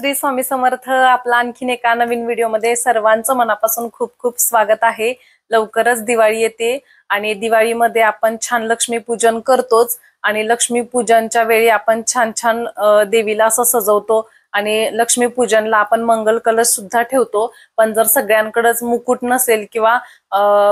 श्री स्वामी समर्थ। आपला आणखीन एका नवीन व्हिडिओमध्ये सर्वांचं मनापासून खूप खूप स्वागत आहे। लवकरच दिवाळी येते आणि दिवाळीमध्ये आपण छान लक्ष्मी पूजन करतोच आणि लक्ष्मी पूजनच्या वेळी आपण छान छान देवीला असं सजवतो आणि लक्ष्मी पूजनला आपण मंगल कलश सुद्धा ठेवतो। पण जर सगळ्यांकडेच मुकुट नसेल किंवा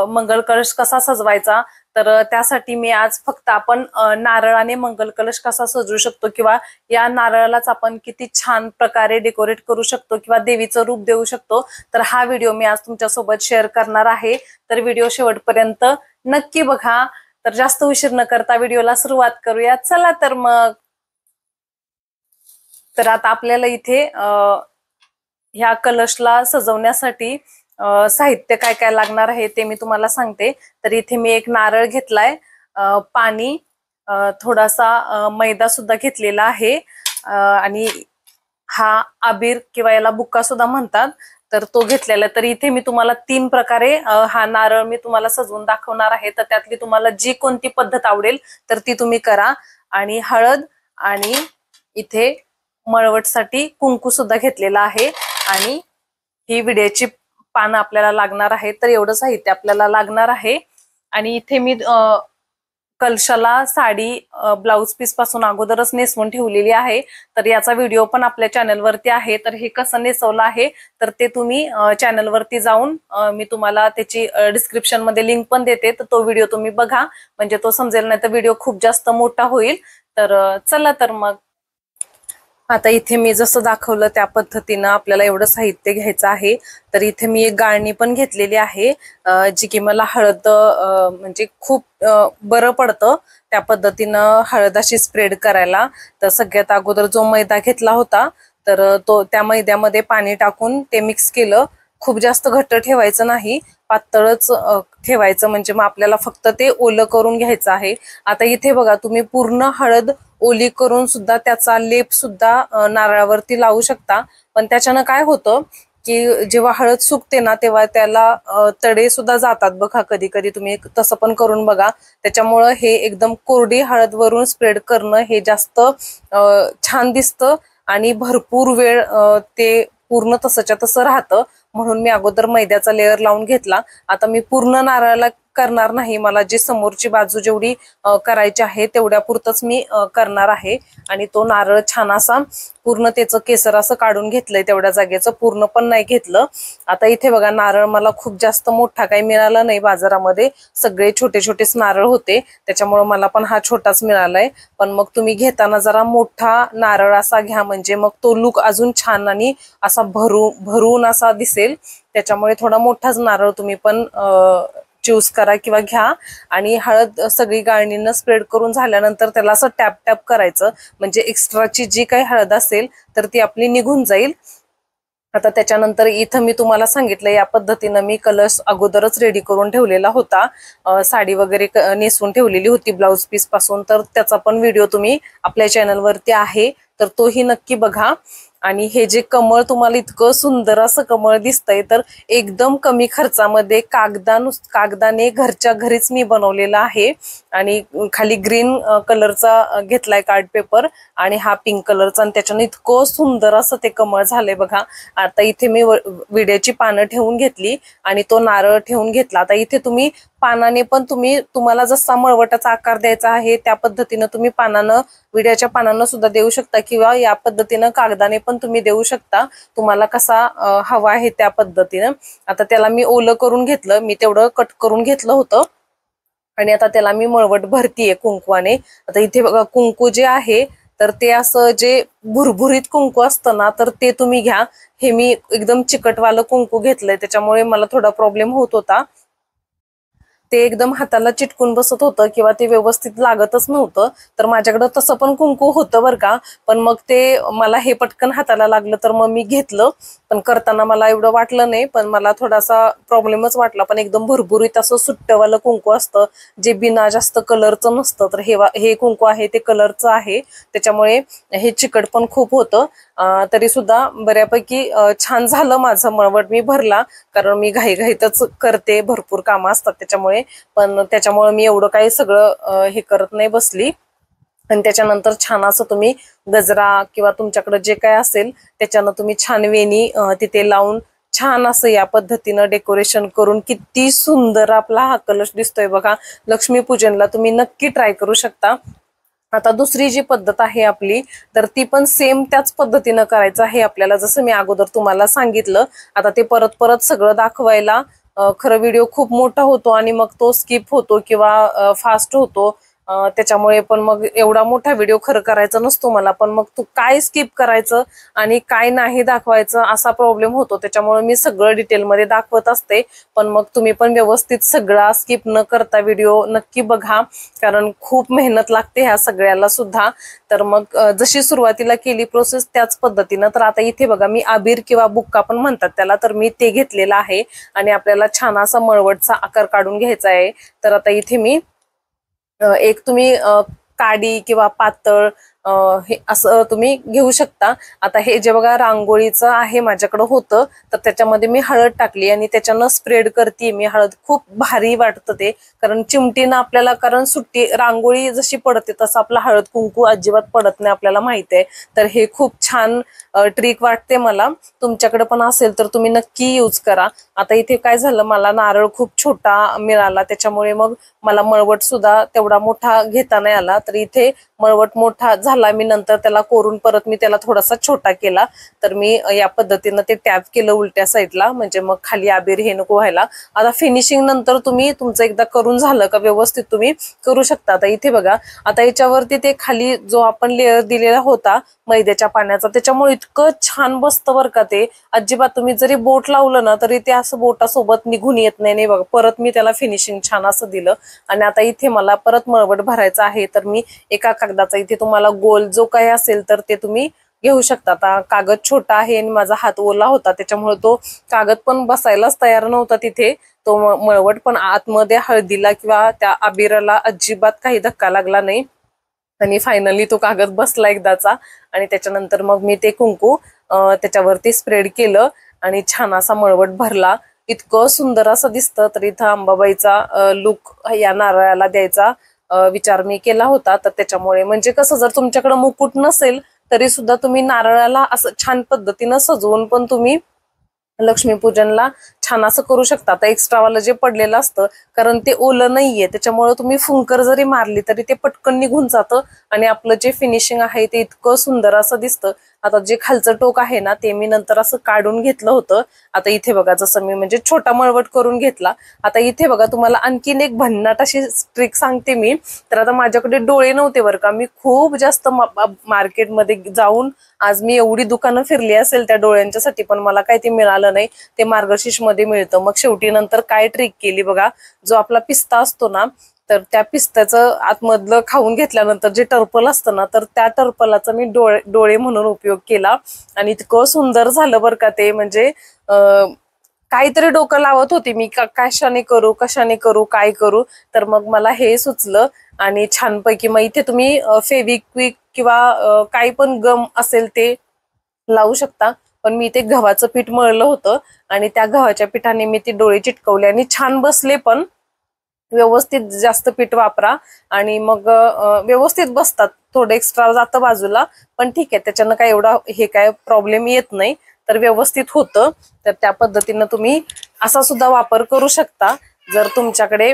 मंगल कलश कसा सजवायचा, तर त्यासाठी मी आज फक्त आपण नारळाने मंगल कलश कसा सजवू शकतो किंवा या नारळालाच आपण किती छान प्रकारे डेकोरेट करू शकतो किंवा देवीचं रूप देऊ शकतो, तर हा व्हिडिओ मी आज तुमच्या सोबत शेअर करणार आहे। तर व्हिडिओ शेवटपर्यंत नक्की बघा। तर जास्त उशीर न करता व्हिडिओला सुरुवात करूया। चला तर मग। तर आता आपल्याला इथे ह्या कलशला सजवण्यासाठी साहित्य काय काय लागणार आहे ते मी तुम्हाला सांगते। तर इथे मी एक नारळ घेतलाय, पाणी, थोडासा मैदा सुद्धा घेतलेला आहे आणि हा अबीर किंवा याला बुक्का सुद्धा म्हणतात, तर तो घेतलेला। तर इथे मी तुम्हाला 3 प्रकारे हा नारळ मी तुम्हाला सजवून दाखवणार आहे। तर त्यातली तुम्हाला जी कोणती पद्धत आवडेल तर ती तुम्ही करा। आणि हळद आणि इथे मळवटसाठी कुंकू सुद्धा घेतलेला आहे आणि ही विड्याची पानं आपल्याला लागणार आहे। तर एवढं साहित्य आपल्याला लागणार आहे। आणि इथे मी कलशाला साडी ब्लाउज पीस पासून अगोदरच नेसवून ठेवलेली आहे। तर याचा व्हिडिओ पण आपल्या चॅनल वरती आहे। तर हे कसं नेसवलं आहे तर ते तुम्ही चॅनल वरती जाऊन मी तुम्हाला त्याची डिस्क्रिप्शन मध्ये लिंक पण देते, तर तो व्हिडिओ तुम्ही बघा, म्हणजे तो समजेल, नाही तर व्हिडिओ खूप जास्त मोठा होईल। तर चला तर मग। आता इथे मी जसं दाखवलं त्या पद्धतीनं आपल्याला एवढं साहित्य घ्यायचं आहे। तर इथे मी एक गाळणी पण घेतलेली आहे, जी की मला हळद म्हणजे खूप बरं पडतं त्या पद्धतीनं हळद अशी स्प्रेड करायला। तर सगळ्यात अगोदर जो मैदा घेतला होता तर त्या मैद्यामध्ये पाणी टाकून ते मिक्स केलं। खूप जास्त घट्ट ठेवायचं नाही, पातळच ठेवायचं, म्हणजे मग आपल्याला फक्त ते ओलं करून घ्यायचं आहे। आता इथे बघा, तुम्ही पूर्ण हळद ओली करून सुद्धा त्याचा लेप सुद्धा नारळावरती लावू शकता। पण त्याच्यानं काय होतं की जेव्हा हळद सुकते ना तेव्हा त्याला तडे सुद्धा जातात बघा, कधी कधी तुम्ही तसं पण करून बघा। त्याच्यामुळं हे एकदम कोरडी हळद वरून स्प्रेड करणं हे जास्त छान दिसतं आणि भरपूर वेळ ते पूर्ण तसंच्या तसं राहतं, म्हणून मी अगोदर मैद्याचा लेअर लावून घेतला। आता मी पूर्ण नारळाला करणार नाही, मला जी समोरची बाजू जेवढी करायची आहे तेवढ्या पुरतच मी करणार आहे। आणि तो नारळ छान असा पूर्ण त्याचं केसर असं काढून घेतलंय, तेवढ्या जागेचं पूर्ण पण नाही घेतलं। आता इथे बघा, नारळ मला खूप जास्त मोठा काही मिळाला नाही बाजारामध्ये, सगळे छोटे छोटेच नारळ होते, त्याच्यामुळे मला पण हा छोटाच मिळालाय। पण मग तुम्ही घेताना जरा मोठा नारळ असा घ्या, म्हणजे मग तो लुक अजून छान आणि असा भरून असा दिसेल। त्याच्यामुळे थोडा मोठाच नारळ तुम्ही पण चूज करा किंवा घ्या। आणि हळद सगळी गाळणीनं स्प्रेड करून झाल्यानंतर त्याला असं टॅप टॅप करायचं, म्हणजे एक्स्ट्राची जी काही हळद असेल तर ती आपली निघून जाईल। आता त्याच्यानंतर इथं मी तुम्हाला सांगितलं या पद्धतीनं मी कलश अगोदरच रेडी करून ठेवलेला होता, साडी वगैरे नेसवून ठेवलेली होती ब्लाउज पीस पासून। तर त्याचा पण व्हिडिओ तुम्ही आपल्या चॅनल वरती आहे, तर तोही नक्की बघा। आणि हे जे कमळ तुम्हाला इतकं सुंदर असं कमळ दिसतंय, तर एकदम कमी खर्चामध्ये कागदाने घरच्या घरीच मी बनवलेला आहे। आणि खाली ग्रीन कलरचा घेतलाय कार्ड पेपर आणि हा पिंक कलरचा, आणि त्याच्यानं इतकं सुंदर असं ते कमळ झालंय बघा। आता इथे मी विड्याची पानं ठेवून घेतली आणि तो नारळ ठेवून घेतला। आता इथे तुम्ही पानाने पण तुम्हाला जसा मळवटाचा आकार द्यायचा आहे त्या पद्धतीनं तुम्ही विड्याच्या पानानं सुद्धा देऊ शकता, किंवा या पद्धतीनं कागदाने पण तुम्ही देऊ शकता, तुम्हाला कसा हवा आहे त्या पद्धतीनं। आता त्याला मी ओलं करून घेतलं, मी तेवढं कट करून घेतलं होतं आणि आता त्याला मी मळवट भरतीये कुंकवाने। आता इथे बघा, कुंकू जे आहे तर ते असं जे भुरभुरीत कुंकू असतं ना, तर ते तुम्ही घ्या। हे मी एकदम चिकटवालं कुंकू घेतलंय, त्याच्यामुळे मला थोडा प्रॉब्लेम होत होता, ते एकदम हाताला चिटकून बसत होतं किंवा ते व्यवस्थित लागतच नव्हतं। तर माझ्याकडे तसं पण कुंकू होतं बरं का, पण मग ते मला हे पटकन हाताला लागलं तर मग मी घेतलं, पण करताना मला एवढं वाटलं नाही, पण मला थोडासा प्रॉब्लेमच वाटला। पण एकदम भुरभुरीत असं सुट्टवालं कुंकू असतं जे बिना जास्त कलरचं नसतं, तर हे कुंकू आहे ते कलरचं आहे, त्याच्यामुळे हे चिकट पण खूप होतं। तरी सुद्धा बऱ्यापैकी छान झालं माझं मळवट, मी भरला, कारण मी घाईघाईतच करते, भरपूर कामं असतात त्याच्यामुळे, पण त्याच्यामुळे मी एवढं काही सगळं हे करत नाही बसली। आणि त्याच्यानंतर छान असं तुम्ही गजरा किंवा तुमच्याकडे जे काय असेल त्याच्यानं तुम्ही छान वेणी तिथे लावून छान असं या पद्धतीनं डेकोरेशन करून किती सुंदर आपला हा कलश दिसतोय बघा. लक्ष्मीपूजनला तुम्ही नक्की ट्राय करू शकता. आता दुसरी जी पद्धत आहे आपली, तर ती पण सेम त्याच पद्धतीनं करायचं आहे आपल्याला, जसं मी अगोदर तुम्हाला सांगितलं. आता ते परत परत सगळं दाखवायला खरं व्हिडिओ खूप मोठा होतो आणि मग तो स्किप होतो किंवा फास्ट होतो. त्याच्यामुळे पण मग एवढा मोठा व्हिडिओ खरं करायचा नसतो मला, पण मग तू काय स्किप करायचं आणि काय नाही दाखवायचं असा प्रॉब्लेम होतो. त्याच्यामुळे मी सगळं डिटेलमध्ये दाखवत असते. पण मग तुम्ही पण व्यवस्थित सगळा स्किप न करता व्हिडिओ नक्की बघा, कारण खूप मेहनत लागते ह्या सगळ्याला सुद्धा. तर मग जशी सुरुवातीला केली प्रोसेस त्याच पद्धतीनं. तर आता इथे बघा मी अबीर किंवा बुक्का पण म्हणतात त्याला, तर मी ते घेतलेलं आहे आणि आपल्याला छान असा मळवटचा आकार काढून घ्यायचा आहे. तर आता इथे मी एक तुम्ही काडी किंवा पातळ हे असं तुम्ही घेऊ शकता. आता हे जे बघा रांगोळीचं आहे माझ्याकडे होतं, तर त्याच्यामध्ये मी हळद टाकली आणि त्याच्यानं स्प्रेड करते मी हळद. खूप भारी वाटतं ते, कारण चिमटीनं आपल्याला, कारण सुट्टी रांगोळी जशी पडते तसं आपला हळद कुंकू अजिबात पडत नाही आपल्याला माहिती आहे. तर हे खूप छान ट्रिक वाटते मला. तुमच्याकडे पण असेल तर तुम्ही नक्की यूज करा. आता इथे काय झालं, मला नारळ खूप छोटा मिळाला, त्याच्यामुळे मग मला मळवट सुद्धा तेवढा मोठा घेता नाही आला. तर इथे मळवट मोठा झाला, मी नंतर त्याला कोरून परत मी त्याला थोडासा छोटा केला. तर मी या पद्धतीनं ते टॅप केलं उलट्या साईडला, म्हणजे मग खाली आबीर हे नको व्हायला. आता फिनिशिंग नंतर तुम्ही तुमचं एकदा करून झालं का व्यवस्थित तुम्ही करू शकता. आता इथे बघा, आता याच्यावरती ते खाली जो आपण लेअर दिलेला होता मैद्याच्या पाण्याचा, त्याच्यामुळे इतकं छान बसतं बरं का ते. अजिबात तुम्ही जरी बोट लावलं ना तरी ते असं बोटासोबत निघून येत नाही. बघा, परत मी त्याला फिनिशिंग छान असं दिलं. आणि आता इथे मला परत मळवट भरायचा आहे, तर मी एका कागदाचा इथे तुम्हाला गोल जो काही असेल तर ते तुम्ही घेऊ शकता. आता कागद छोटा आहे आणि माझा हात ओला होता, त्याच्यामुळे तो कागद पण बसायलाच तयार नव्हता तिथे. तो मळवट पण आतमध्ये हळदीला किंवा त्या अबीराला अजिबात काही धक्का लागला नाही. आणि फायनली तो कागद बसला एकदाचा. आणि त्याच्यानंतर मग मी ते कुंकू त्याच्यावरती स्प्रेड केलं आणि छान असा मळवट भरला. इतकं सुंदर असं दिसतं. तर इथं अंबाबाईचा लुक या नारळाला द्यायचा विचार मी केला होता. तर त्याच्यामुळे म्हणजे कसं, जर तुमच्याकडे मुकुट नसेल तरी सुद्धा तुम्ही नारळाला असं छान पद्धतीनं सजवून पण तुम्ही लक्ष्मीपूजनला छान असं करू शकता. आता एक्स्ट्रावालं जे पडलेलं असतं, कारण ते ओलं नाहीये, त्याच्यामुळे तुम्ही फुंकर जरी मारली तरी ते पटकन निघून जातं आणि आपलं जे फिनिशिंग आहे ते इतकं सुंदर असं दिसतं. आता जे खालचं टोक आहे ना ते मी नंतर असं काढून घेतलं होतं. आता इथे बघा, जसं मी म्हणजे छोटा मळवट करून घेतला. आता इथे बघा, तुम्हाला आणखीन एक भन्नाट अशी ट्रिक सांगते मी. तर आता माझ्याकडे डोळे नव्हते बरं का, मी खूप जास्त मार्केटमध्ये जाऊन आज मी एवढी दुकानं फिरली असेल त्या डोळ्यांच्यासाठी, पण मला काही ते मिळालं नाही. ते मार्गशीर्ष मध्ये मिळतं. मग शेवटी नंतर काय ट्रिक केली बघा, जो आपला पिस्ता असतो ना, तर त्या पिस्त्याचं आतमधलं खाऊन घेतल्यानंतर जे टर्पल असतं ना, तर त्या टर्पलाचा मी डोळे म्हणून उपयोग केला. आणि इतकं सुंदर झालं बरं का ते. म्हणजे काहीतरी डोकं लावत होती मी, कशाने करू काय करू. तर मग मला हे सुचलं आणि छानपैकी मग इथे तुम्ही फेविक्विक किंवा काही पण गम असेल ते लावू शकता. पण मी ते गव्हाचं पीठ मळलं होतं आणि त्या गव्हाच्या पिठाने मी ते डोळे चिटकवले आणि छान बसले. पण व्यवस्थित जास्त पीठ वापरा आणि मग व्यवस्थित बसतात. थोडं एक्स्ट्रा जातं बाजूला, पण ठीक आहे, त्याच्यानं काय एवढा हे काय प्रॉब्लेम येत नाही, तर व्यवस्थित होतं. तर त्या पद्धतीनं तुम्ही असा सुद्धा वापर करू शकता जर तुमच्याकडे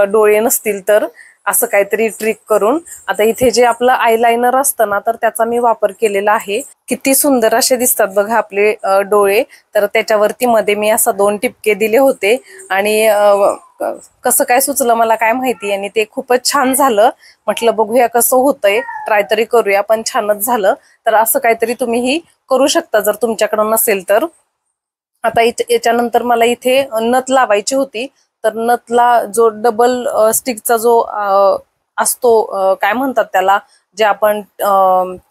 डोळे नसतील तर, असं काहीतरी ट्रिक करून. आता इथे जे आपलं आयलाइनर असतं ना, तर त्याचा मी वापर केलेला आहे. किती सुंदर असे दिसतात बघा आपले डोळे. तर त्याच्यावरती मध्ये मी असं 2 टिपके दिले होते आणि कसं काय सुचलं मला काय माहिती, आणि ते खूपच छान झालं. म्हटलं बघूया कसं होतंय, ट्राय तरी करूया, पण छानच झालं. तर असं काहीतरी तुम्हीही करू शकता जर तुमच्याकडे नसेल तर. आता याच्यानंतर मला इथे नथ लावायची होती. तर नथला जो डबल स्टिकचा जो असतो, काय म्हणतात त्याला, जे आपण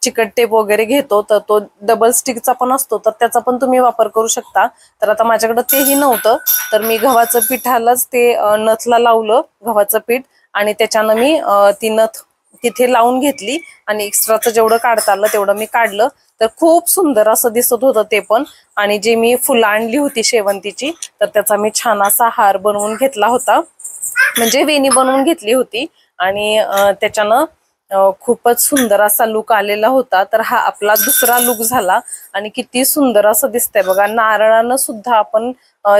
चिकट टेप वगैरे घेतो, तर तो डबल स्टिकचा पण असतो, तर त्याचा पण तुम्ही वापर करू शकता. तर आता माझ्याकडे तेही नव्हतं, तर मी गव्हाचं पिठालाच ते नथला लावलं, गव्हाचं पीठ, आणि त्याच्यानं मी ती नथ तिथे लावून घेतली आणि एक्स्ट्राचं जेवढं काढता आलं तेवढं मी काढलं. तर खूप सुंदर असं दिसत होतं ते पण. आणि जी मी फुलं आणली होती शेवंतीची, तर त्याचा मी छान असा हार बनवून घेतला होता, म्हणजे वेणी बनवून घेतली होती. आणि त्याच्यानं खूपच सुंदर असा लुक आलेला होता। तर हा आपला दुसरा लुक झाला आणि किती सुंदर असं दिसतंय बघा। नारळानं सुद्धा आपण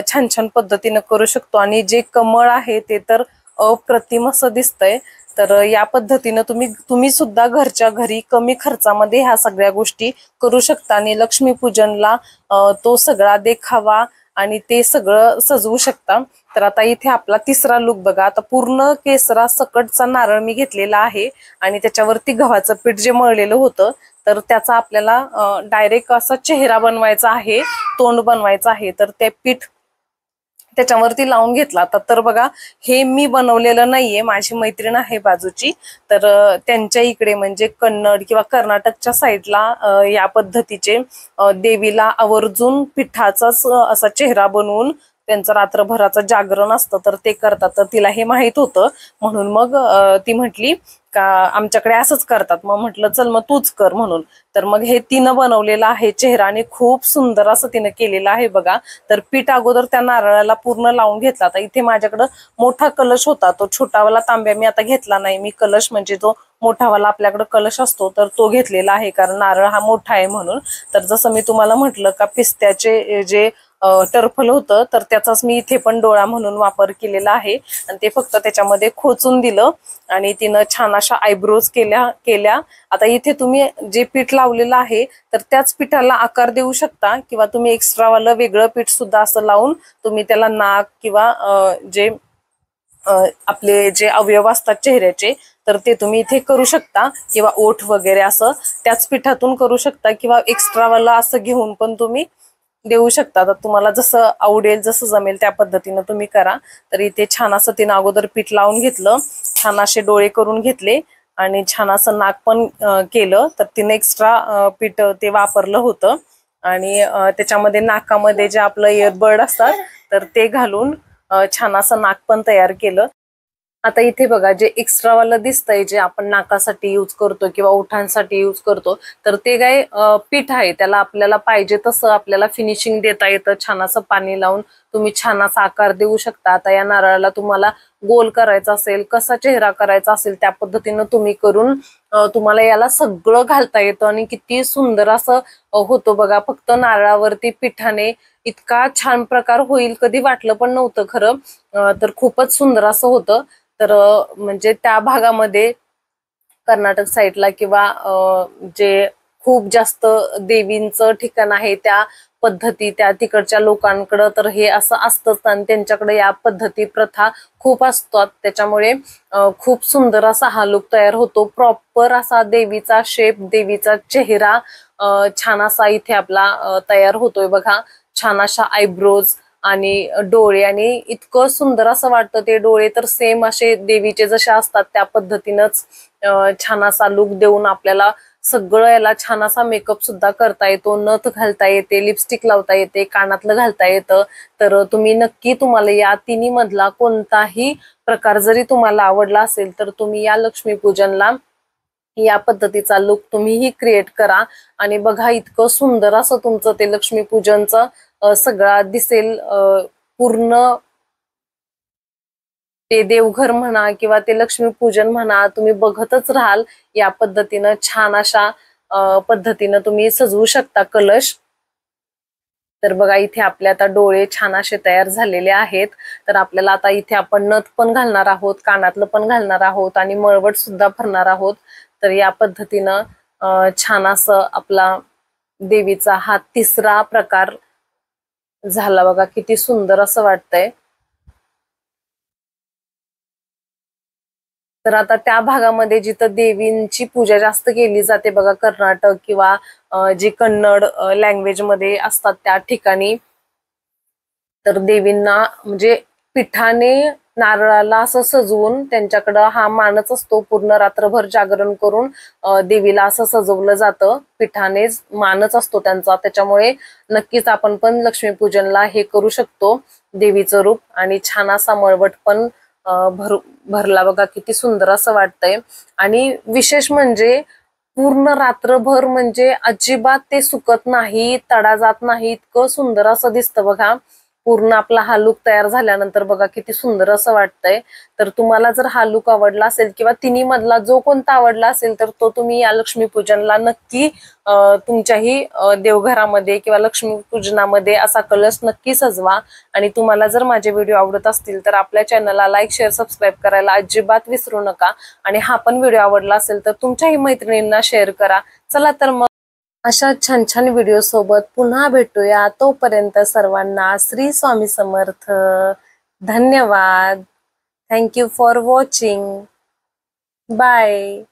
छान छान पद्धतीने करू शकतो आणि जे कमळ आहे ते तर अप्रतिम असं दिसतंय। तर या पद्धतीने तुम्ही सुद्धा घरच्या घरी कमी खर्चामध्ये ह्या सगळ्या गोष्टी करू शकता आणि लक्ष्मीपूजनला तो सगळा देखावा आणि ते सगळं सजवू शकता। तर आता इथे आपला तिसरा लुक बघा। आता पूर्ण केसरा सकटचा नारळ मी घेतलेला आहे आणि त्याच्यावरती गव्हाचं पीठ जे मळलेलं होतं तर त्याचा आपल्याला डायरेक्ट असा चेहरा बनवायचा आहे, तोंड बनवायचं आहे। तर ते पीठ त्याच्यावरती लावून घेतला आता। तर बघा हे मी बनवलेलं नाहीये, माझी मैत्रीण आहे बाजूची, तर त्यांच्या इकडे म्हणजे कन्नड किंवा कर्नाटकच्या साईडला या पद्धतीचे देवीला आवर्जून पिठाचाच असा चेहरा बनवून त्यांचं रात्रभराचं जागरण असतं तर ते करतात। तर तिला हे माहित होतं म्हणून मग ती म्हटली का आमच्याकडे असंच करतात। मग म्हटलं चल मग तूच कर म्हणून। तर मग हे तिनं बनवलेलं आहे चेहरा आणि खूप सुंदर असं तिनं केलेलं आहे बघा। तर पीठ अगोदर त्या नारळाला पूर्ण लावून घेतला। आता इथे माझ्याकडे मोठा कलश होता, तो छोटावाला तांब्या मी आता घेतला नाही, मी कलश म्हणजे तो मोठावाला आपल्याकडे कलश असतो तर तो घेतलेला आहे, कारण नारळ हा मोठा आहे म्हणून। तर जसं मी तुम्हाला म्हटलं का पिस्त्याचे जे टरफल होतं तर त्याचाच मी इथे पण डोळा म्हणून वापर केलेला आहे आणि ते फक्त त्याच्यामध्ये खोचून दिलं आणि तिनं छान अशा आयब्रोज केल्या। आता इथे तुम्ही जे पीठ लावलेलं आहे तर त्याच पिठाला आकार देऊ शकता किंवा तुम्ही एक्स्ट्रावालं वेगळं पीठ सुद्धा असं लावून तुम्ही त्याला नाक किंवा जे आपले जे अवयव असतात चेहऱ्याचे तर ते तुम्ही इथे करू शकता किंवा ओठ वगैरे असं त्याच पिठातून करू शकता किंवा एक्स्ट्रावालं असं घेऊन पण तुम्ही देऊ शकता। तर तुम्हाला जसं आवडेल जसं जमेल त्या पद्धतीनं तुम्ही करा। तर इथे छान असं तिनं अगोदर पीठ लावून घेतलं, छान असे डोळे करून घेतले आणि छान असं नाक पण केलं। तर तिने एक्स्ट्रा पीठ ते वापरलं होतं आणि त्याच्यामध्ये नाकामध्ये जे आपलं इयरबड असतात तर ते घालून छान असं नाक पण तयार केलं। आता इथे बघा जे एक्स्ट्रावालं दिसतंय जे आपण नाकासाठी यूज करतो किंवा ओठांसाठी यूज करतो तर ते काय पीठ आहे, त्याला आपल्याला पाहिजे तसं आपल्याला फिनिशिंग देता येतं। छान असं पाणी लावून तुम्ही छान असा आकार देऊ शकता। आता या नारळाला तुम्हाला गोल करायचा असेल, कसा चेहरा करायचा असेल त्या पद्धतीनं तुम्ही करून तुम्हाला याला सगळं घालता येतं आणि किती सुंदर असं होतं बघा। फक्त नारळावरती पिठाने इतका छान प्रकार होईल कधी वाटलं पण नव्हतं खरं। तर खूपच सुंदर असं होतं। तर म्हणजे त्या भागामध्ये कर्नाटक साईडला किंवा जे खूप जास्त देवींचं ठिकाण आहे त्या पद्धती त्या तिकडच्या लोकांकडं तर हे असं असतंच आणि त्यांच्याकडे या पद्धती प्रथा खूप असतात। त्याच्यामुळे खूप सुंदर असा हा लुक तयार होतो, प्रॉपर असा देवीचा शेप, देवीचा चेहरा छान असा इथे आपला तयार होतोय बघा। छान अशा आयब्रोज आणि डोळे आणि इतकं सुंदर असं वाटतं, ते डोळे तर सेम असे देवीचे जसे असतात त्या पद्धतीनंच छान असा लुक देऊन आपल्याला सगळं याला छान असा मेकअप सुद्धा करता येतो, नथ घालता येते, लिपस्टिक लावता येते, कानातलं घालता येतं। तर तुम्ही नक्की तुम्हाला या तिन्ही मधला कोणताही प्रकार जरी तुम्हाला आवडला असेल तर तुम्ही या लक्ष्मीपूजनला या पद्धतीचा लुक तुम्हीही क्रिएट करा आणि बघा इतकं सुंदर असं तुमचं ते लक्ष्मीपूजनचं सगळा दिसेल। पूर्ण ते देवघर म्हणा किंवा ते लक्ष्मीपूजन म्हणा तुम्ही बघतच राहाल। या पद्धतीनं छान अशा पद्धतीनं तुम्ही सजवू शकता कलश। तर बघा इथे आपले आता डोळे छान असे तयार झालेले आहेत। तर आपल्याला आता इथे आपण नथ पण घालणार आहोत, कानातलं पण घालणार आहोत आणि मळवट सुद्धा भरणार आहोत। तर या पद्धतीनं छान असं आपला देवीचा हा तिसरा प्रकार झाला बघा, किती सुंदर असं वाटतंय। तर आता त्या भागामध्ये जिथं देवींची पूजा जास्त केली जाते बघा, कर्नाटक किंवा जी कन्नड लँग्वेज मध्ये असतात त्या ठिकाणी तर देवींना म्हणजे पिठाने नारळाला असं सजवून त्यांच्याकडं हा मानच असतो, पूर्ण रात्रभर जागरण करून देवीला असं सजवलं जातं, पिठानेच मानच असतो त्यांचा। त्याच्यामुळे नक्कीच आपण पण लक्ष्मीपूजनला हे करू शकतो देवीचं रूप आणि छान असा मळवट पण भरला बघा, किती सुंदर असं वाटतंय। आणि विशेष म्हणजे पूर्ण रात्रभर म्हणजे अजिबात ते सुकत नाही, तडा जात नाही, इतकं सुंदर असं दिसतं बघा। पूर्ण आपला हा लुक तयार झाल्यानंतर बघा किती सुंदर असं वाटतंय। तर तुम्हाला जर हा लुक आवडला असेल किंवा तिन्ही मधला जो कोणता आवडला असेल तर तो तुम्ही या लक्ष्मीपूजनला नक्की तुमच्याही देवघरामध्ये किंवा लक्ष्मीपूजनामध्ये असा कलश नक्की सजवा। आणि तुम्हाला जर माझे व्हिडिओ आवडत असतील तर आपल्या चॅनलला लाईक, शेअर, सबस्क्राईब करायला अजिबात विसरू नका। आणि हा पण व्हिडिओ आवडला असेल तर तुमच्याही मैत्रिणींना शेअर करा। चला तर मग अशा छान छान व्हिडिओ सोबत पुन्हा भेटूया। तोपर्यंत सर्वांना श्री स्वामी समर्थ। धन्यवाद। Thank you for watching. Bye.